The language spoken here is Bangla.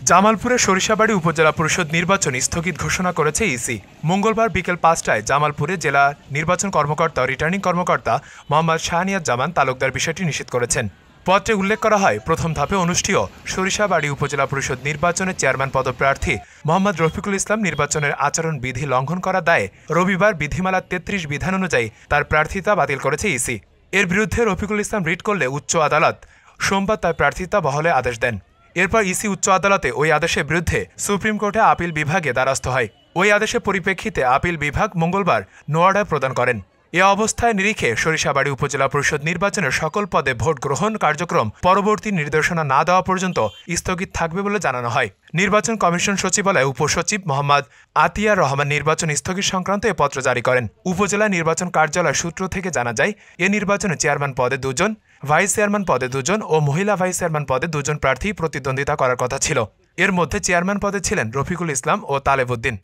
জামালপুরে সরিষাবাড়ী উপজেলা পরিষদ নির্বাচন স্থগিত ঘোষণা করেছে ইসি। মঙ্গলবার বিকেল ৫টায় জামালপুরে জেলা নির্বাচন কর্মকর্তা রিটার্নিং কর্মকর্তা মোহাম্মদ শাহনিয়াজ জামান তালুকদার বিষয়টি নিশ্চিত করেছেন। পত্রে উল্লেখ করা হয়, প্রথম ধাপে অনুষ্ঠেয় সরিষাবাড়ী উপজেলা পরিষদ নির্বাচনের চেয়ারম্যান পদপ্রার্থী মোহাম্মদ রফিকুল ইসলাম নির্বাচনের আচরণ বিধি লঙ্ঘন করা দায়ে রবিবার বিধিমালা ৩৩ বিধান অনুযায়ী তার প্রার্থিতা বাতিল করেছে ইসি। এর বিরুদ্ধে রফিকুল ইসলাম রিট করলে উচ্চ আদালত সোমবার তার প্রার্থিতা বহালে আদেশ দেন। এরপর ইসি উচ্চ আদালতে ওই আদেশের বিরুদ্ধে সুপ্রিম কোর্টে আপিল বিভাগে দ্বারস্থ হয়। ওই আদেশের পরিপ্রেক্ষিতে আপিল বিভাগ মঙ্গলবার নো অর্ডার প্রদান করেন। এ অবস্থায় নিরিখে সরিষাবাড়ী উপজেলা পরিষদ নির্বাচনের সকল পদে ভোট গ্রহণ কার্যক্রম পরবর্তী নির্দেশনা না দেওয়া পর্যন্ত স্থগিত থাকবে বলে জানানো হয়। নির্বাচন কমিশন সচিবালয় উপসচিব মোহাম্মদ আতিয়ার রহমান নির্বাচন স্থগিত সংক্রান্ত এ পত্র জারি করেন। উপজেলা নির্বাচন কার্যালয় সূত্র থেকে জানা যায়, এ নির্বাচনে চেয়ারম্যান পদে ২ জন, ভাইস চেয়ারম্যান পদে ২ জন ও মহিলা ভাইস চেয়ারম্যান পদে ২ জন প্রার্থী প্রতিদ্বন্দ্বিতা করার কথা ছিল। এর মধ্যে চেয়ারম্যান পদে ছিলেন রফিকুল ইসলাম ও তালেব উদ্দিন।